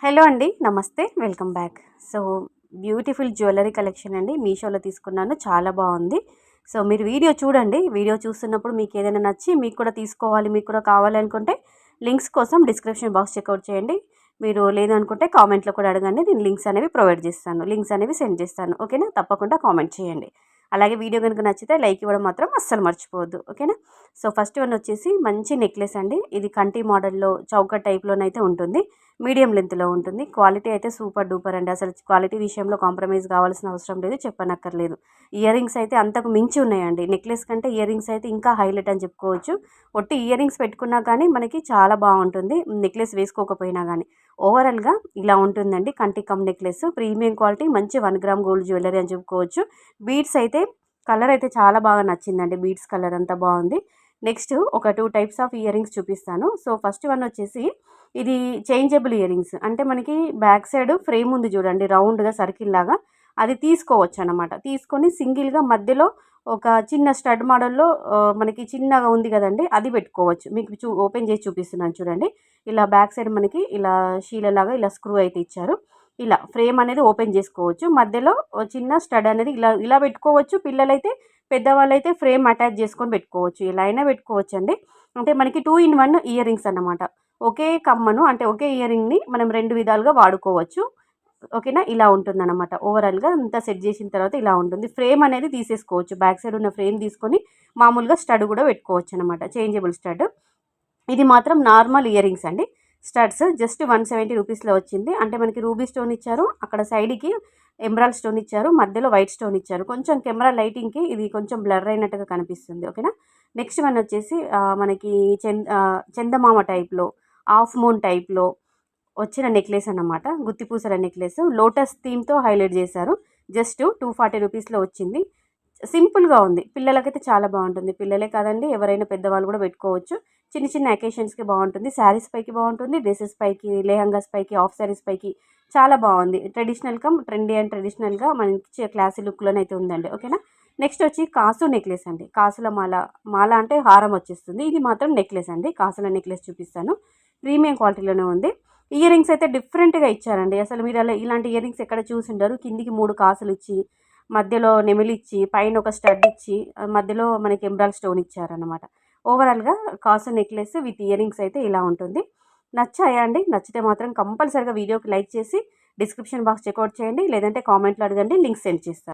Hello అండి, నమస్తే, welcome back. So beautiful jewellery collection అండి, మీషోలో తీసుకున్నాను. చాలా బాగుంది. సో మీరు వీడియో చూడండి. వీడియో చూస్తున్నప్పుడు మీకు ఏదైనా నచ్చి మీకు కూడా తీసుకోవాలి, మీకు కూడా కావాలనుకుంటే లింక్స్ కోసం డిస్క్రిప్షన్ బాక్స్ చెక్అవుట్ చేయండి. మీరు లేదనుకుంటే కామెంట్లో కూడా అడగండి, నేను లింక్స్ అనేవి ప్రొవైడ్ చేస్తాను, లింక్స్ అనేవి సెండ్ చేస్తాను. ఓకేనా? తప్పకుండా కామెంట్ చేయండి. అలాగే వీడియో కనుక నచ్చితే లైక్ ఇవ్వడం మాత్రం అస్సలు మర్చిపోవద్దు. ఓకేనా? సో ఫస్ట్ వన్ వచ్చేసి మంచి నెక్లెస్ అండి. ఇది కంటి మోడల్లో చౌక టైప్లోనైతే ఉంటుంది, మీడియం లెంత్లో ఉంటుంది. క్వాలిటీ అయితే సూపర్ డూపర్ అండి. అసలు క్వాలిటీ విషయంలో కాంప్రమైజ్ కావాల్సిన అవసరం లేదు, చెప్పనక్కర్లేదు. ఇయర్ రింగ్స్ అయితే అంతకు మించి ఉన్నాయండి. నెక్లెస్ కంటే ఇయర్ రింగ్స్ అయితే ఇంకా హైలైట్ అని చెప్పుకోవచ్చు. ఒట్టి ఇయర్ రింగ్స్ పెట్టుకున్నా కానీ మనకి చాలా బాగుంటుంది, నెక్లెస్ వేసుకోకపోయినా కానీ. ఓవరాల్గా ఇలా ఉంటుందండి కంటి కమ్ నెక్లెస్. ప్రీమియం క్వాలిటీ, మంచి 1 గ్రామ్ గోల్డ్ జ్యువెలరీ అని చెప్పుకోవచ్చు. బీడ్స్ అయితే కలర్ అయితే చాలా బాగా నచ్చిందండి, బీడ్స్ కలర్ అంతా బాగుంది. నెక్స్ట్ ఒక 2 టైప్స్ ఆఫ్ ఇయర్ రింగ్స్ చూపిస్తాను. సో ఫస్ట్ వన్ వచ్చేసి ఇది చేంజబుల్ ఇయర్ రింగ్స్. అంటే మనకి బ్యాక్ సైడ్ ఫ్రేమ్ ఉంది చూడండి, రౌండ్గా సర్కిల్ లాగా. అది తీసుకోవచ్చు అనమాట. తీసుకొని సింగిల్గా మధ్యలో ఒక చిన్న స్టడ్ మోడల్లో మనకి చిన్నగా ఉంది కదండి, అది పెట్టుకోవచ్చు. మీకు ఓపెన్ చేసి చూపిస్తున్నాను చూడండి. ఇలా బ్యాక్ సైడ్ మనకి ఇలా షీలలాగా ఇలా స్క్రూ అయితే ఇచ్చారు. ఇలా ఫ్రేమ్ అనేది ఓపెన్ చేసుకోవచ్చు. మధ్యలో చిన్న స్టడ్ అనేది ఇలా ఇలా పెట్టుకోవచ్చు. పిల్లలైతే పెద్దవాళ్ళైతే ఫ్రేమ్ అటాచ్ చేసుకొని పెట్టుకోవచ్చు, ఇలా అయినా పెట్టుకోవచ్చు అండి. అంటే మనకి 2 in 1 ఇయర్ రింగ్స్ అన్నమాట. ఒకే కమ్మను అంటే ఒకే ఇయర్ రింగ్ని మనం 2 విధాలుగా వాడుకోవచ్చు. ఓకేనా? ఇలా ఉంటుందన్నమాట. ఓవరాల్గా అంతా సెట్ చేసిన తర్వాత ఇలా ఉంటుంది. ఫ్రేమ్ అనేది తీసేసుకోవచ్చు. బ్యాక్ సైడ్ ఉన్న ఫ్రేమ్ తీసుకొని మామూలుగా స్టడ్ కూడా పెట్టుకోవచ్చు అనమాట, చేంజబుల్ స్టడ్. ఇది మాత్రం నార్మల్ ఇయర్ రింగ్స్ అండి. స్టడ్స్ జస్ట్ 170 రూపీస్లో వచ్చింది. అంటే మనకి రూబీ స్టోన్ ఇచ్చారు, అక్కడ సైడ్కి ఎమరాల్డ్ స్టోన్ ఇచ్చారు, మధ్యలో వైట్ స్టోన్ ఇచ్చారు. కొంచెం కెమెరా లైటింగ్కి ఇది కొంచెం బ్లర్ అయినట్టుగా కనిపిస్తుంది. ఓకేనా? నెక్స్ట్ వన్ వచ్చేసి మనకి చందమామ టైప్లో, హాఫ్ మూన్ టైప్లో వచ్చిన నెక్లెస్ అన్నమాట. గుత్తిపూసల నెక్లెస్ లోటస్ థీమ్తో హైలైట్ చేశారు. జస్ట్ 240 రూపీస్లో వచ్చింది. సింపుల్గా ఉంది, పిల్లలకైతే చాలా బాగుంటుంది. పిల్లలే కాదండి, ఎవరైనా పెద్దవాళ్ళు కూడా పెట్టుకోవచ్చు. చిన్న చిన్న అకేషన్స్కి బాగుంటుంది. శారీస్ పైకి బాగుంటుంది, డ్రెస్సెస్ పైకి, లెహంగాస్ పైకి, హాఫ్ శారీస్ పైకి చాలా బాగుంది. ట్రెడిషనల్ కమ్ ట్రెండీ అండ్ ట్రెడిషనల్గా మంచి క్లాసీ లుక్లోనైతే ఉందండి. ఓకేనా? నెక్స్ట్ వచ్చి కాసు నెక్లెస్ అండి. కాసుల మాల, మాల అంటే హారం వచ్చేస్తుంది. ఇది మాత్రం నెక్లెస్ అండి. కాసుల నెక్లెస్ చూపిస్తాను. ప్రీమియం క్వాలిటీలోనే ఉంది. ఇయర్ రింగ్స్ అయితే డిఫరెంట్గా ఇచ్చారండి. అసలు మీరు అలా ఇలాంటి ఇయర్ రింగ్స్ ఎక్కడ చూసిండరు. కిందికి 3 కాసులు ఇచ్చి, మధ్యలో నెమిలిచ్చి, పైన ఒక స్టడ్ ఇచ్చి, మధ్యలో మనకి ఎమరాల్డ్ స్టోన్ ఇచ్చారనమాట. ఓవరాల్గా కాసు నెక్లెస్ విత్ ఇయర్ రింగ్స్ అయితే ఇలా ఉంటుంది. నచ్చాయా అండి? నచ్చితే మాత్రం కంపల్సరీగా వీడియోకి లైక్ చేసి డిస్క్రిప్షన్ బాక్స్ చెక్అవుట్ చేయండి, లేదంటే కామెంట్లో అడగండి, లింక్ సెండ్ చేస్తాను.